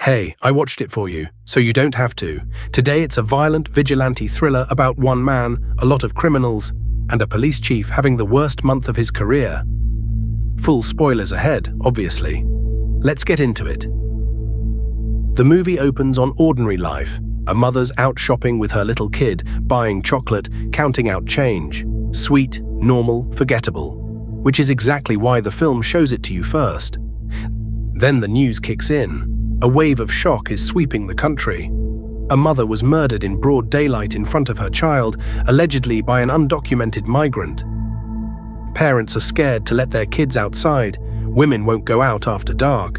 Hey, I watched it for you, so you don't have to. Today it's a violent vigilante thriller about one man, a lot of criminals, and a police chief having the worst month of his career. Full spoilers ahead, obviously. Let's get into it. The movie opens on ordinary life. A mother's out shopping with her little kid, buying chocolate, counting out change. Sweet, normal, forgettable. Which is exactly why the film shows it to you first. Then the news kicks in. A wave of shock is sweeping the country. A mother was murdered in broad daylight in front of her child, allegedly by an undocumented migrant. Parents are scared to let their kids outside. Women won't go out after dark.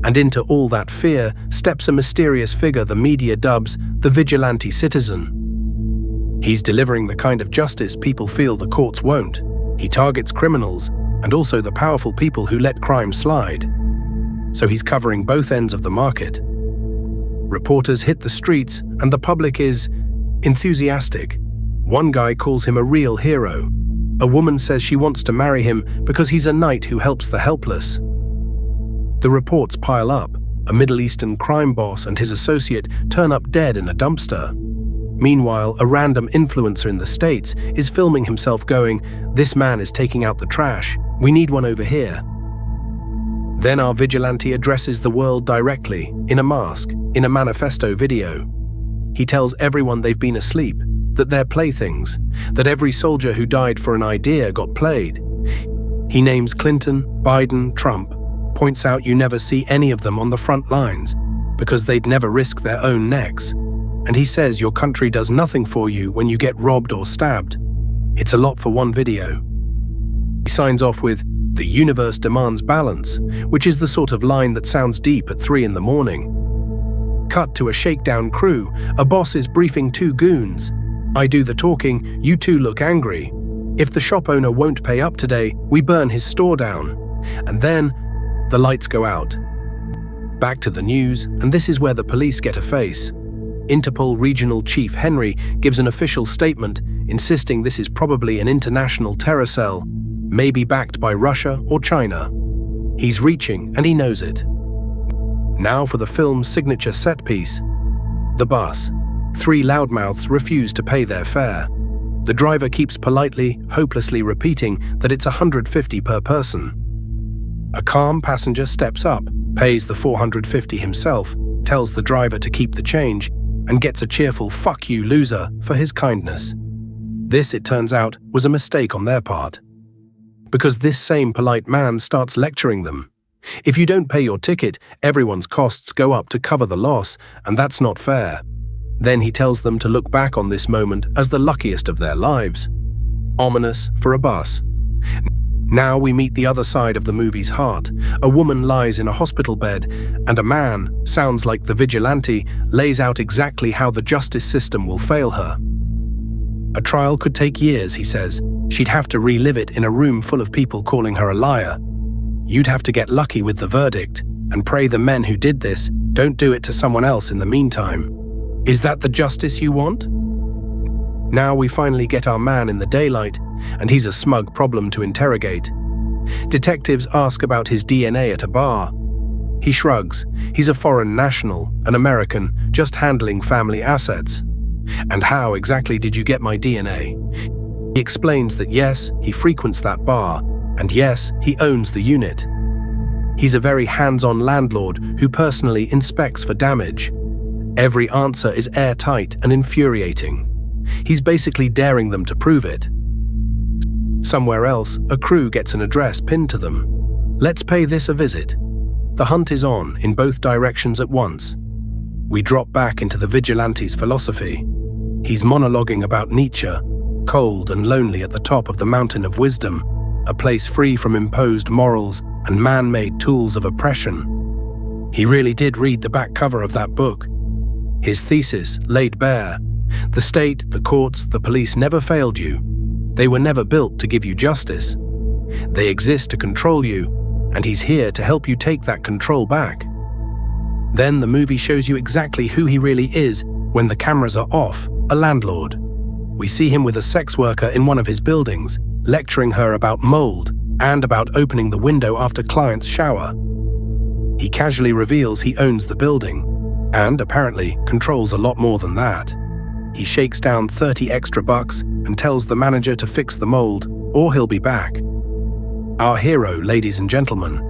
And into all that fear steps a mysterious figure the media dubs the vigilante citizen. He's delivering the kind of justice people feel the courts won't. He targets criminals and also the powerful people who let crime slide. So he's covering both ends of the market. Reporters hit the streets and the public is enthusiastic. One guy calls him a real hero. A woman says she wants to marry him because he's a knight who helps the helpless. The reports pile up. A Middle Eastern crime boss and his associate turn up dead in a dumpster. Meanwhile, a random influencer in the States is filming himself going, "This man is taking out the trash. We need one over here." Then our vigilante addresses the world directly, in a mask, in a manifesto video. He tells everyone they've been asleep, that they're playthings, that every soldier who died for an idea got played. He names Clinton, Biden, Trump, points out you never see any of them on the front lines, because they'd never risk their own necks. And he says your country does nothing for you when you get robbed or stabbed. It's a lot for one video. He signs off with, "The universe demands balance," which is the sort of line that sounds deep at 3 in the morning. Cut to a shakedown crew. A boss is briefing 2 goons. "I do the talking, you 2 look angry. If the shop owner won't pay up today, we burn his store down." And then, the lights go out. Back to the news, and this is where the police get a face. Interpol Regional Chief Henry gives an official statement insisting this is probably an international terror cell, maybe backed by Russia or China. He's reaching, and he knows it. Now for the film's signature set piece. The bus. 3 loudmouths refuse to pay their fare. The driver keeps politely, hopelessly repeating that it's $150 per person. A calm passenger steps up, pays the $450 himself, tells the driver to keep the change, and gets a cheerful "fuck you, loser" for his kindness. This, it turns out, was a mistake on their part. Because this same polite man starts lecturing them. If you don't pay your ticket, everyone's costs go up to cover the loss, and that's not fair. Then he tells them to look back on this moment as the luckiest of their lives. Ominous for a bus. Now we meet the other side of the movie's heart. A woman lies in a hospital bed, and a man, sounds like the vigilante, lays out exactly how the justice system will fail her. A trial could take years, he says. She'd have to relive it in a room full of people calling her a liar. You'd have to get lucky with the verdict, and pray the men who did this don't do it to someone else in the meantime. Is that the justice you want? Now we finally get our man in the daylight, and he's a smug problem to interrogate. Detectives ask about his DNA at a bar. He shrugs. He's a foreign national, an American, just handling family assets. And how exactly did you get my DNA? He explains that yes, he frequents that bar, and yes, he owns the unit. He's a very hands-on landlord who personally inspects for damage. Every answer is airtight and infuriating. He's basically daring them to prove it. Somewhere else, a crew gets an address pinned to them. Let's pay this a visit. The hunt is on in both directions at once. We drop back into the vigilante's philosophy. He's monologuing about Nietzsche, cold and lonely at the top of the mountain of wisdom, a place free from imposed morals and man-made tools of oppression. He really did read the back cover of that book. His thesis laid bare. The state, the courts, the police never failed you. They were never built to give you justice. They exist to control you, and he's here to help you take that control back. Then the movie shows you exactly who he really is when the cameras are off, a landlord. We see him with a sex worker in one of his buildings, lecturing her about mold and about opening the window after clients shower. He casually reveals he owns the building, and apparently controls a lot more than that. He shakes down 30 extra bucks and tells the manager to fix the mold, or he'll be back. Our hero, ladies and gentlemen.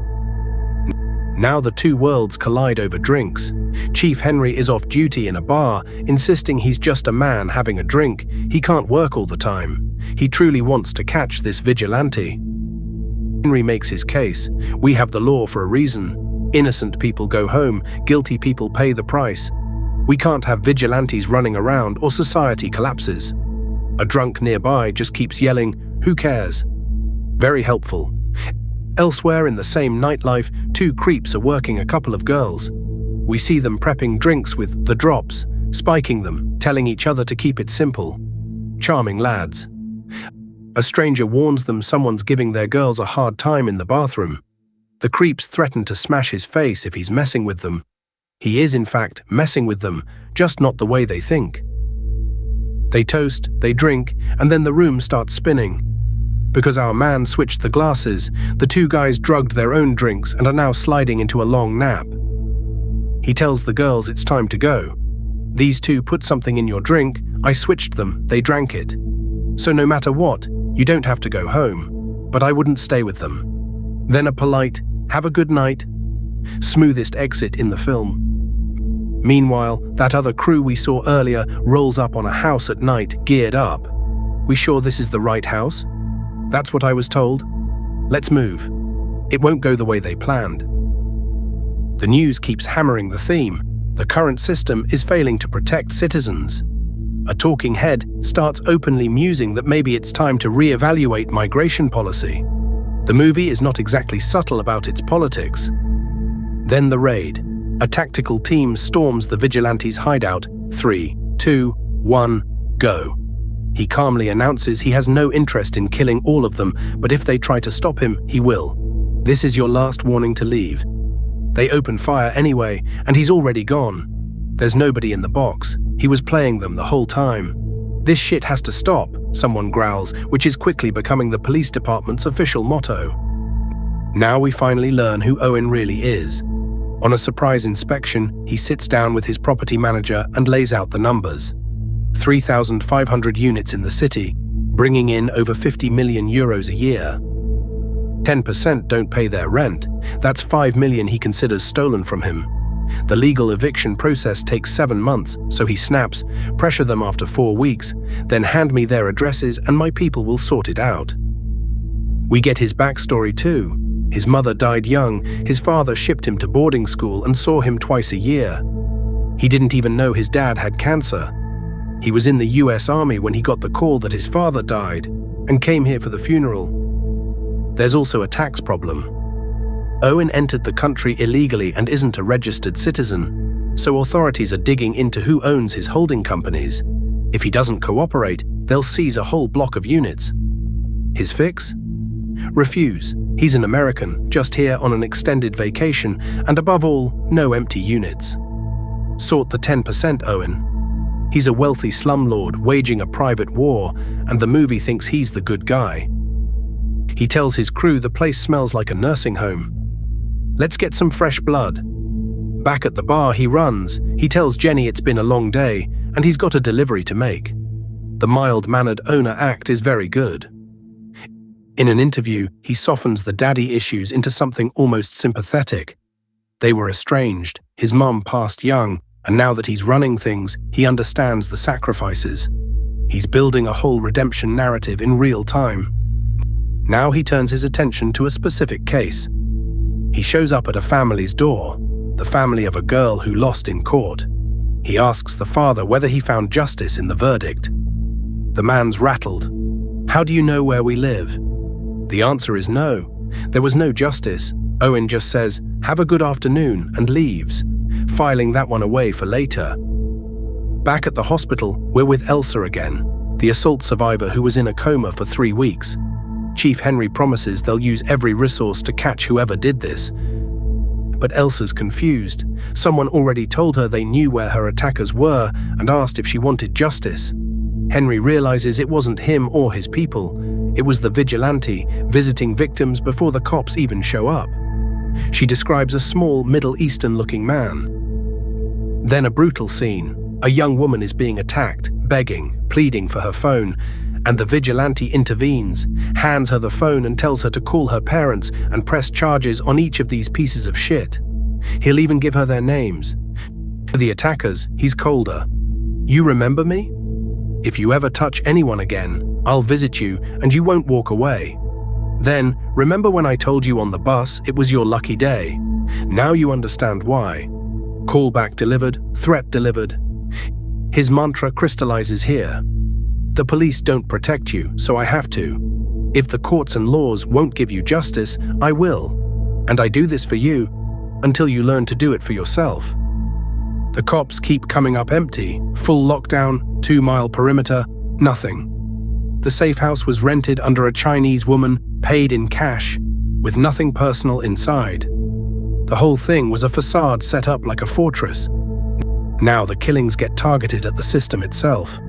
Now the two worlds collide over drinks. Chief Henry is off duty in a bar, insisting he's just a man having a drink. He can't work all the time. He truly wants to catch this vigilante. Henry makes his case. We have the law for a reason. Innocent people go home, guilty people pay the price. We can't have vigilantes running around or society collapses. A drunk nearby just keeps yelling, "Who cares?" Very helpful. Elsewhere in the same nightlife, two creeps are working a couple of girls. We see them prepping drinks with the drops, spiking them, telling each other to keep it simple. Charming lads. A stranger warns them someone's giving their girls a hard time in the bathroom. The creeps threaten to smash his face if he's messing with them. He is, in fact, messing with them, just not the way they think. They toast, they drink, and then the room starts spinning. Because our man switched the glasses, the two guys drugged their own drinks and are now sliding into a long nap. He tells the girls it's time to go. These two put something in your drink, I switched them, they drank it. So no matter what, you don't have to go home, but I wouldn't stay with them. Then a polite, have a good night, smoothest exit in the film. Meanwhile, that other crew we saw earlier rolls up on a house at night, geared up. We sure this is the right house? That's what I was told. Let's move. It won't go the way they planned. The news keeps hammering the theme. The current system is failing to protect citizens. A talking head starts openly musing that maybe it's time to re-evaluate migration policy. The movie is not exactly subtle about its politics. Then the raid. A tactical team storms the vigilante's hideout. 3, 2, 1, go. He calmly announces he has no interest in killing all of them, but if they try to stop him, he will. This is your last warning to leave. They open fire anyway, and he's already gone. There's nobody in the box. He was playing them the whole time. This shit has to stop, someone growls, which is quickly becoming the police department's official motto. Now we finally learn who Owen really is. On a surprise inspection, he sits down with his property manager and lays out the numbers. 3,500 units in the city, bringing in over 50 million euros a year. 10% don't pay their rent. That's 5 million he considers stolen from him. The legal eviction process takes 7 months, so he snaps, pressure them after 4 weeks, then hand me their addresses and my people will sort it out. We get his backstory too. His mother died young, his father shipped him to boarding school and saw him twice a year. He didn't even know his dad had cancer. He was in the US Army when he got the call that his father died, and came here for the funeral. There's also a tax problem. Owen entered the country illegally and isn't a registered citizen, so authorities are digging into who owns his holding companies. If he doesn't cooperate, they'll seize a whole block of units. His fix? Refuse. He's an American, just here on an extended vacation, and above all, no empty units. Sort the 10%, Owen. He's a wealthy slumlord waging a private war, and the movie thinks he's the good guy. He tells his crew the place smells like a nursing home. Let's get some fresh blood. Back at the bar, he runs. He tells Jenny it's been a long day, and he's got a delivery to make. The mild-mannered owner act is very good. In an interview, he softens the daddy issues into something almost sympathetic. They were estranged, his mum passed young, and now that he's running things, he understands the sacrifices. He's building a whole redemption narrative in real time. Now he turns his attention to a specific case. He shows up at a family's door, the family of a girl who lost in court. He asks the father whether he found justice in the verdict. The man's rattled. How do you know where we live? The answer is no. There was no justice. Owen just says, have a good afternoon, and leaves, filing that one away for later. Back at the hospital, we're with Elsa again, the assault survivor who was in a coma for 3 weeks. Chief Henry promises they'll use every resource to catch whoever did this. But Elsa's confused. Someone already told her they knew where her attackers were and asked if she wanted justice. Henry realizes it wasn't him or his people. It was the vigilante visiting victims before the cops even show up. She describes a small, Middle Eastern-looking man. Then a brutal scene. A young woman is being attacked, begging, pleading for her phone, and the vigilante intervenes, hands her the phone and tells her to call her parents and press charges on each of these pieces of shit. He'll even give her their names. To the attackers, he's colder. You remember me? If you ever touch anyone again, I'll visit you and you won't walk away. Then, remember when I told you on the bus it was your lucky day? Now you understand why. Callback delivered, threat delivered. His mantra crystallizes here. The police don't protect you, so I have to. If the courts and laws won't give you justice, I will. And I do this for you, until you learn to do it for yourself. The cops keep coming up empty. Full lockdown, 2-mile perimeter, nothing. The safe house was rented under a Chinese woman, paid in cash, with nothing personal inside. The whole thing was a facade set up like a fortress. Now the killings get targeted at the system itself.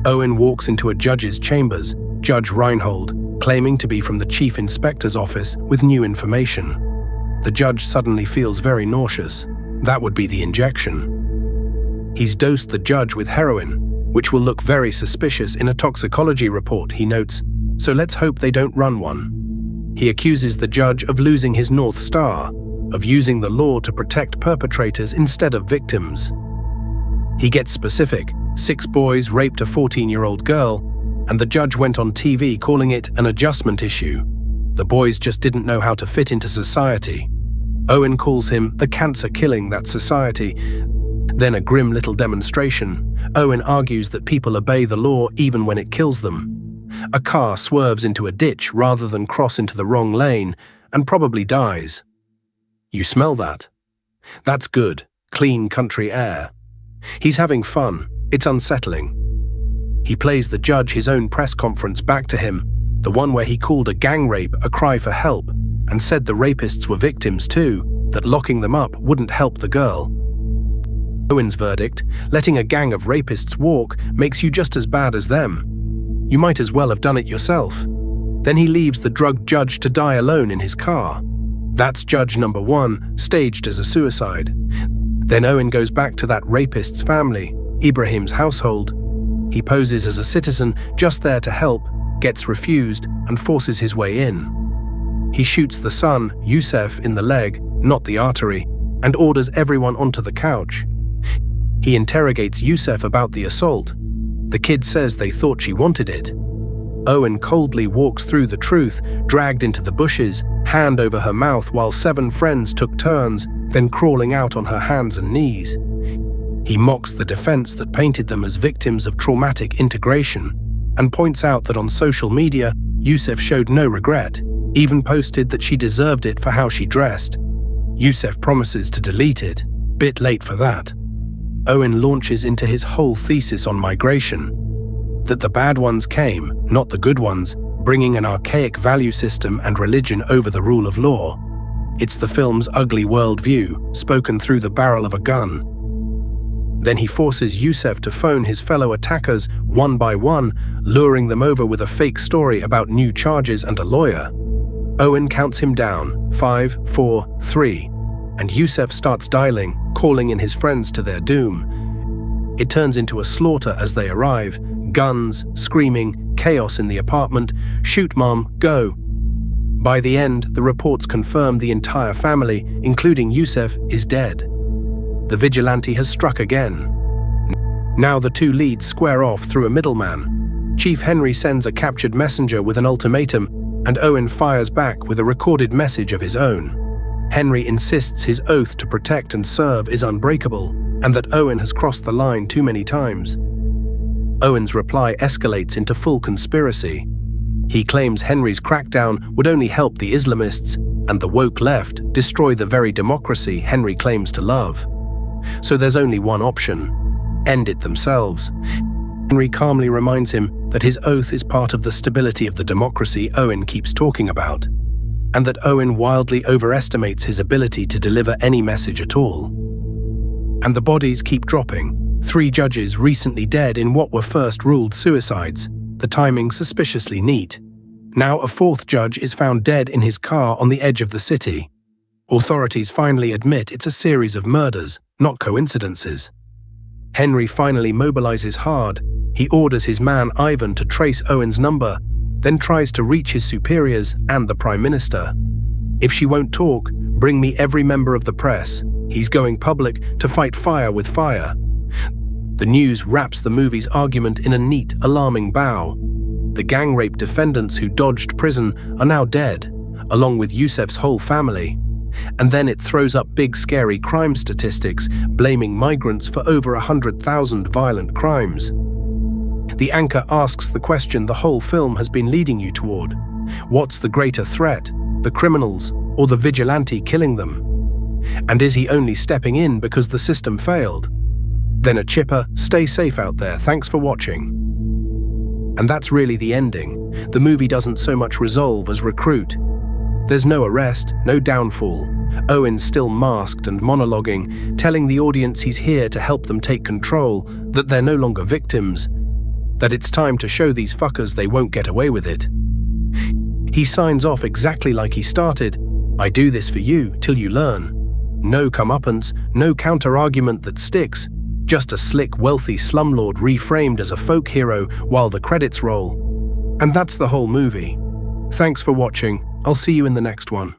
Owen walks into a judge's chambers, Judge Reinhold, claiming to be from the chief inspector's office with new information. The judge suddenly feels very nauseous. That would be the injection. He's dosed the judge with heroin, which will look very suspicious in a toxicology report, he notes, so let's hope they don't run one. He accuses the judge of losing his North Star, of using the law to protect perpetrators instead of victims. He gets specific. 6 boys raped a 14-year-old girl, and the judge went on TV calling it an adjustment issue. The boys just didn't know how to fit into society. Owen calls him the cancer killing that society. Then a grim little demonstration. Owen argues that people obey the law even when it kills them. A car swerves into a ditch rather than cross into the wrong lane, and probably dies. You smell that? That's good, clean country air. He's having fun. It's unsettling. He plays the judge his own press conference back to him, the one where he called a gang rape a cry for help, and said the rapists were victims too, that locking them up wouldn't help the girl. Owen's verdict, letting a gang of rapists walk makes you just as bad as them. You might as well have done it yourself. Then he leaves the drug judge to die alone in his car. That's judge number 1, staged as a suicide. Then Owen goes back to that rapist's family, Ibrahim's household. He poses as a citizen just there to help, gets refused, and forces his way in. He shoots the son, Youssef, in the leg, not the artery, and orders everyone onto the couch. He interrogates Youssef about the assault. The kid says they thought she wanted it. Owen coldly walks through the truth, dragged into the bushes, hand over her mouth while 7 friends took turns, then crawling out on her hands and knees. He mocks the defense that painted them as victims of traumatic integration, and points out that on social media, Youssef showed no regret, even posted that she deserved it for how she dressed. Youssef promises to delete it. Bit late for that. Owen launches into his whole thesis on migration, that the bad ones came, not the good ones, bringing an archaic value system and religion over the rule of law. It's the film's ugly worldview, spoken through the barrel of a gun. Then he forces Youssef to phone his fellow attackers one by one, luring them over with a fake story about new charges and a lawyer. Owen counts him down, 5, 4, 3, and Youssef starts dialing, calling in his friends to their doom. It turns into a slaughter as they arrive, guns, screaming, chaos in the apartment, shoot mom, go. By the end, the reports confirm the entire family, including Youssef, is dead. The vigilante has struck again. Now the 2 leads square off through a middleman. Chief Henry sends a captured messenger with an ultimatum, and Owen fires back with a recorded message of his own. Henry insists his oath to protect and serve is unbreakable, and that Owen has crossed the line too many times. Owen's reply escalates into full conspiracy. He claims Henry's crackdown would only help the Islamists, and the woke left destroy the very democracy Henry claims to love. So there's only one option: end it themselves. Henry calmly reminds him that his oath is part of the stability of the democracy Owen keeps talking about, and that Owen wildly overestimates his ability to deliver any message at all. And the bodies keep dropping. 3 judges recently dead in what were first ruled suicides, the timing suspiciously neat. Now a 4th judge is found dead in his car on the edge of the city. Authorities finally admit it's a series of murders, not coincidences. Henry finally mobilizes hard. He orders his man Ivan to trace Owen's number, then tries to reach his superiors and the Prime Minister. If she won't talk, bring me every member of the press. He's going public to fight fire with fire. The news wraps the movie's argument in a neat, alarming bow. The gang rape defendants who dodged prison are now dead, along with Yusef's whole family. And then it throws up big scary crime statistics, blaming migrants for over 100,000 violent crimes. The anchor asks the question the whole film has been leading you toward. What's the greater threat, the criminals or the vigilante killing them? And is he only stepping in because the system failed? Then a chipper, stay safe out there, thanks for watching. And that's really the ending. The movie doesn't so much resolve as recruit. There's no arrest, no downfall. Owen's still masked and monologuing, telling the audience he's here to help them take control, that they're no longer victims, that it's time to show these fuckers they won't get away with it. He signs off exactly like he started. I do this for you till you learn. No comeuppance, no counter-argument that sticks. Just a slick, wealthy slumlord reframed as a folk hero while the credits roll. And that's the whole movie. Thanks for watching. I'll see you in the next one.